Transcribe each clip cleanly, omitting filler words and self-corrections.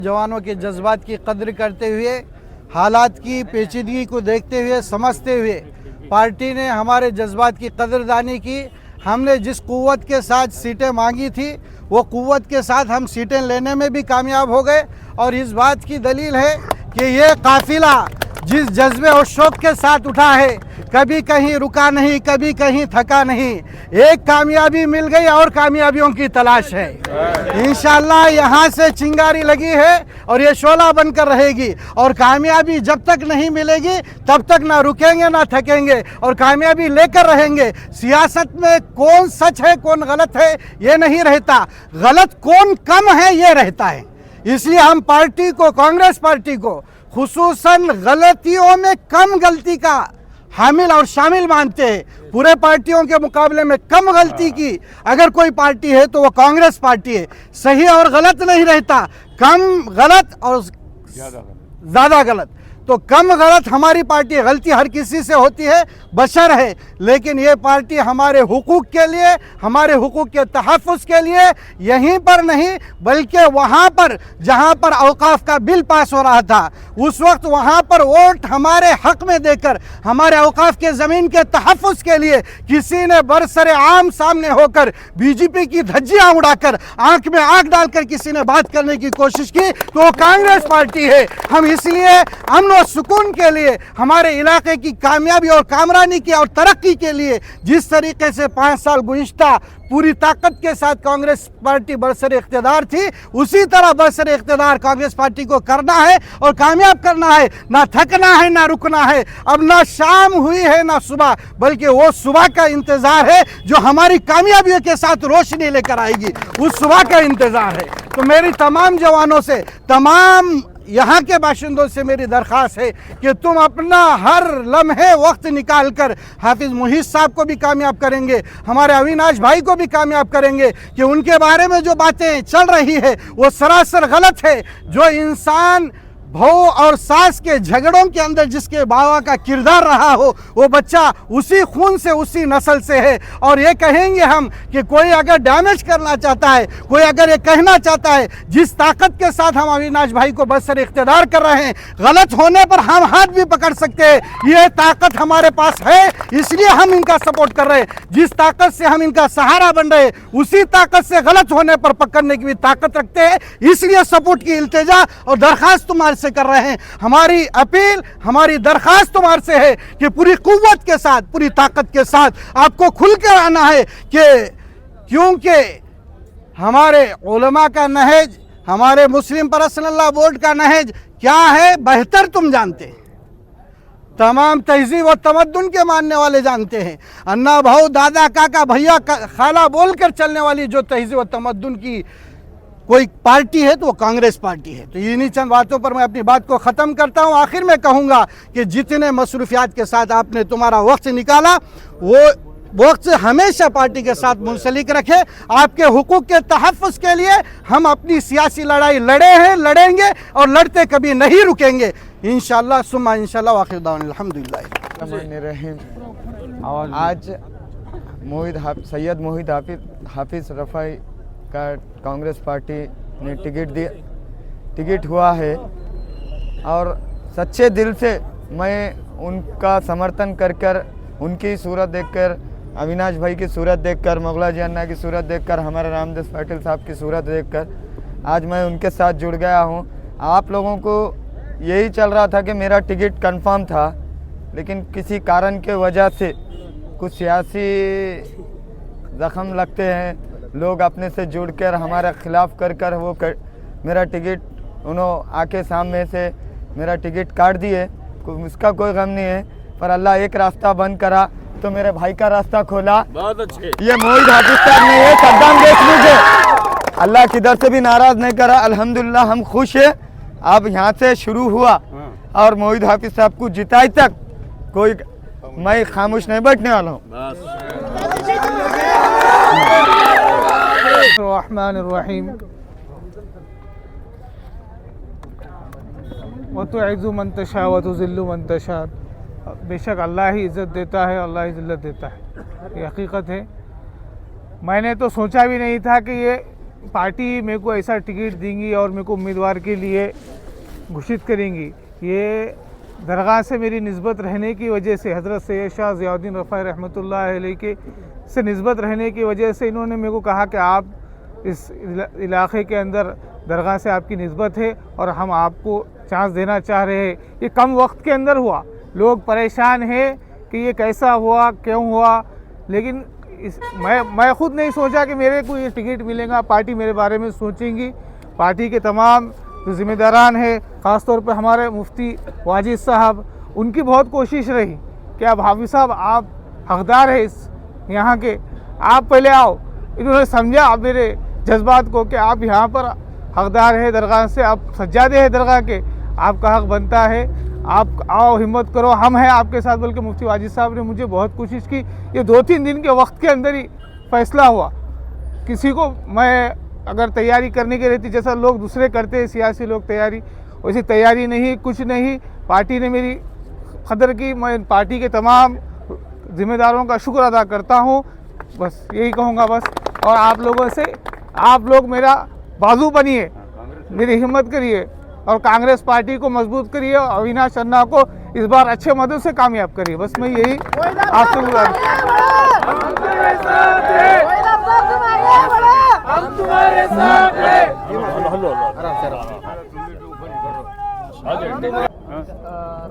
जवानों के जज्बात की कद्र करते हुए, हालात की पेचीदगी को देखते हुए, समझते हुए पार्टी ने हमारे जज्बात की कदरदानी की। हमने जिस कुव्वत के साथ सीटें मांगी थी वो कुव्वत के साथ हम सीटें लेने में भी कामयाब हो गए। और इस बात की दलील है कि ये काफिला जिस जज्बे और शौक के साथ उठा है, कभी कहीं रुका नहीं, कभी कहीं थका नहीं। एक कामयाबी मिल गई और कामयाबियों की तलाश है। इंशाअल्लाह यहाँ से चिंगारी लगी है और ये शोला बनकर रहेगी। और कामयाबी जब तक नहीं मिलेगी तब तक ना रुकेंगे ना थकेंगे और कामयाबी लेकर रहेंगे। सियासत में कौन सच है कौन गलत है ये नहीं रहता, गलत कौन कम है ये रहता है। इसलिए हम पार्टी को, कांग्रेस पार्टी को खुसूसन गलतियों में कम गलती का हामिल और शामिल मानते हैं। पूरे पार्टियों के मुकाबले में कम गलती की अगर कोई पार्टी है तो वो कांग्रेस पार्टी है। सही और गलत नहीं रहता, कम गलत और ज़्यादा गलत। तो कम गलत हमारी पार्टी, गलती हर किसी से होती है, बशर है, लेकिन ये पार्टी हमारे हुकूक के लिए, हमारे हुकूक के तहफ़्फ़ुज़ के लिए यहीं पर नहीं बल्कि वहाँ पर जहाँ पर औकाफ का बिल पास हो रहा था उस वक्त वहाँ पर वोट हमारे हक में देकर हमारे औकाफ के ज़मीन के तहफ़्फ़ुज़ के लिए किसी ने बरसरे आम सामने होकर बीजेपी की धज्जियाँ उड़ाकर आँख में आँख डालकर किसी ने बात करने की कोशिश की तो वो कांग्रेस पार्टी है। हम इसलिए अमन और सुकून के लिए, हमारे इलाके की कामयाबी और कामरानी की और तरक्की के लिए जिस तरीके से 5 साल गुज़िश्ता पूरी ताकत के साथ कांग्रेस पार्टी बरसरे इख्तिदार थी, उसी तरह बरसरे इख्तिदार कांग्रेस पार्टी को करना है और कामयाब करना है। ना थकना है ना रुकना है। अब ना शाम हुई है ना सुबह, बल्कि वो सुबह का इंतज़ार है जो हमारी कामयाबियों के साथ रोशनी लेकर आएगी, उस सुबह का इंतज़ार है। तो मेरी तमाम जवानों से, तमाम यहाँ के बाशिंदों से मेरी दरख्वास्त है कि तुम अपना हर लम्हे वक्त निकाल कर हाफिज़ मुहीत साहब को भी कामयाब करेंगे, हमारे अविनाश भाई को भी कामयाब करेंगे कि उनके बारे में जो बातें चल रही है वो सरासर गलत है। जो इंसान बहू और सास के झगड़ों के अंदर जिसके बाबा का किरदार रहा हो वो बच्चा उसी खून से, उसी नस्ल से है। और ये कहेंगे हम कि कोई अगर डैमेज करना चाहता है, कोई अगर ये कहना चाहता है जिस ताकत के साथ हम अविनाश भाई को बरसर इख्तिदार कर रहे हैं, गलत होने पर हम हाथ भी पकड़ सकते हैं, ये ताकत हमारे पास है, इसलिए हम इनका सपोर्ट कर रहे हैं। जिस ताकत से हम इनका सहारा बन रहे हैं उसी ताकत से गलत होने पर पकड़ने की भी ताकत रखते हैं, इसलिए सपोर्ट की इल्तिजा और दरख्वास्त तुम्हारे से कर रहे हैं। हमारी अपील, हमारी दरखास्त तुम्हारे से है कि पूरी कुव्वत के साथ, पूरी ताकत के साथ आपको खुलकर आना है कि क्योंकि हमारे उलमा का नहज, हमारे मुस्लिम पर्सनल बोर्ड का नहज क्या है बेहतर तुम जानते हैं। तमाम तहजीब और तमद्दुन के मानने वाले जानते हैं। अन्ना भाऊ, दादा, काका, भैया, खाला बोलकर चलने वाली जो तहजीब और तमद्दुन की कोई पार्टी है तो वो कांग्रेस पार्टी है। तो इन्हीं चंद बातों पर मैं अपनी बात को ख़त्म करता हूँ। आखिर में कहूँगा कि जितने मसरूफियात के साथ आपने तुम्हारा वक्त निकाला वो वक्त हमेशा पार्टी के साथ मुंसलिक रखे। आपके हुकूक के तहफ़्फ़ुज़ के लिए हम अपनी सियासी लड़ाई लड़े हैं, लड़ेंगे और लड़ते कभी नहीं रुकेंगे इंशाअल्लाह सुम्मा इंशाअल्लाह। वाखिर दावन अल्हम्दुलिल्लाह। आज सैयद मोहित हाफिज़ रफ़ाई का कांग्रेस पार्टी ने टिकट हुआ है और सच्चे दिल से मैं उनका समर्थन कर उनकी सूरत देखकर, अविनाश भाई की सूरत देखकर, मोगला जी अन्ना की सूरत देखकर, हमारे रामदास पाटिल साहब की सूरत देखकर आज मैं उनके साथ जुड़ गया हूं। आप लोगों को यही चल रहा था कि मेरा टिकट कंफर्म था, लेकिन किसी कारण के वजह से कुछ सियासी ज़ख्म लगते हैं, लोग अपने से जुड़कर हमारे ख़िलाफ़ कर वो मेरा टिकट उन्होंने आके सामने से मेरा टिकट काट दिए। उसका कोई गम नहीं है, पर अल्लाह एक रास्ता बंद करा तो मेरे भाई का रास्ता खोला। बहुत अच्छे। ये मोहित हाफिज़ साहब ने, ये सद्दाम देख लीजिए, अल्लाह किधर से भी नाराज़ नहीं करा। अल्हम्दुलिल्लाह हम खुश हैं। अब यहाँ से शुरू हुआ और मोहित हाफिज़ साहब को जिताई तक कोई मैं खामोश नहीं बैठने वाला हूँ। रहमानिर्रहीम व तुइज़्ज़ु मन तशा व तुज़िल्लु मन तशा। बेशक अल्लाह ही इज़्ज़त देता है, अल्लाह ही ज़िल्लत देता है, ये हकीकत है। मैंने तो सोचा भी नहीं था कि ये पार्टी मेरे को ऐसा टिकट देंगी और मेरे को उम्मीदवार के लिए घोषित करेंगी, ये दरगाह से मेरी निस्बत रहने की वजह से, हज़रत सैयद शाह ज़ियाउद्दीन रफ़ाई रहमतुल्लाह अलैह के से निस्बत रहने की वजह से इन्होंने मेरे को कहा कि आप इस इलाक़े के अंदर दरगाह से आपकी निस्बत है और हम आपको चांस देना चाह रहे हैं। ये कम वक्त के अंदर हुआ, लोग परेशान हैं कि ये कैसा हुआ, क्यों हुआ, लेकिन मैं खुद नहीं सोचा कि मेरे को ये टिकट मिलेगा। पार्टी मेरे बारे में सोचेंगी, पार्टी के तमाम जो ज़िम्मेदारान हैं, ख़ास तौर पे हमारे मुफ्ती वाजिद साहब, उनकी बहुत कोशिश रही कि अब हाफिज़ साहब आप हकदार है इस यहाँ के, आप पहले आओ। इन्होंने समझा आप मेरे जज्बात को कि आप यहाँ पर हकदार है दरगाह से, आप सज्जादे हैं दरगाह के, आपका हक बनता है, आप आओ, हिम्मत करो, हम हैं आपके साथ। बल्कि मुफ्ती वाजिद साहब ने मुझे बहुत कोशिश की। ये 2-3 दिन के वक्त के अंदर ही फैसला हुआ। किसी को मैं अगर तैयारी करने की रहती, जैसा लोग दूसरे करते हैं सियासी लोग तैयारी, वैसी तैयारी नहीं, कुछ नहीं। पार्टी ने मेरी कदर की, मैं पार्टी के तमाम ज़िम्मेदारों का शुक्र अदा करता हूँ। बस यही कहूँगा बस। और आप लोगों से, आप लोग मेरा बाजू बनिए, मेरी हिम्मत करिए और कांग्रेस पार्टी को मजबूत करिए और अविनाश अन्ना को इस बार अच्छे मदद से कामयाब करिए। बस मैं यही आपसे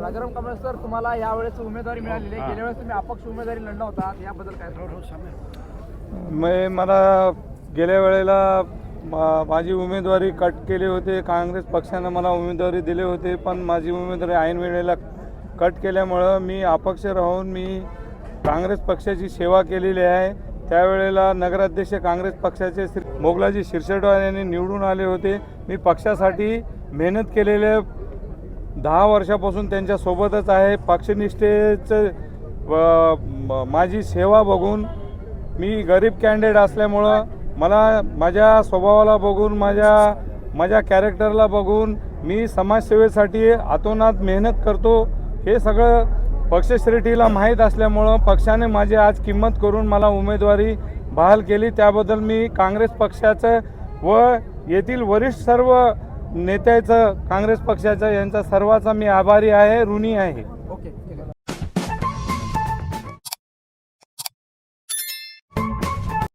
राजाराम कमळे सर, तुम्हाला यावेळेस उमेदवारी मिळालेली आहे, गेल्या वेळेस तुम्ही अपक्ष उमेदवारी लढला होता, याबद्दल काय सांगाल? मला गेल्या वेळेला माझी उमेदवारी कट केली होते, काँग्रेस पक्षानं मला उमेदवारी दिली होती, पण माझी उमेदवारी ऐन वेळेला कट केल्यामुळं मी अपक्ष राहून मी काँग्रेस पक्षाची सेवा केलेली आहे। त्यावेळेला नगराध्यक्ष काँग्रेस पक्षाचे मोगलाजी शिरसटवार यांनी निवडून आले होते। मी पक्षासाठी मेहनत केलेले 10 वर्षापासून त्यांच्यासोबतच आहे। पक्षनिष्ठेचं माझी सेवा बघून, मी गरीब कॅन्डिडेट असल्यामुळं मला माझ्या स्वभावाला बघून, माझ्या कॅरेक्टरला बघून मी समाजसेवेसाठी अतोनात मेहनत करतो, हे सगळं पक्षश्रेष्ठीला माहीत असल्यामुळं पक्षाने माझी आज किंमत करून मला उमेदवारी बहाल केली। त्याबद्दल मी काँग्रेस पक्षाचं व येथील वरिष्ठ सर्व नेत्याचं, काँग्रेस पक्षाचा यांचा सर्वांचा मी आभारी आहे, ऋणी आहे।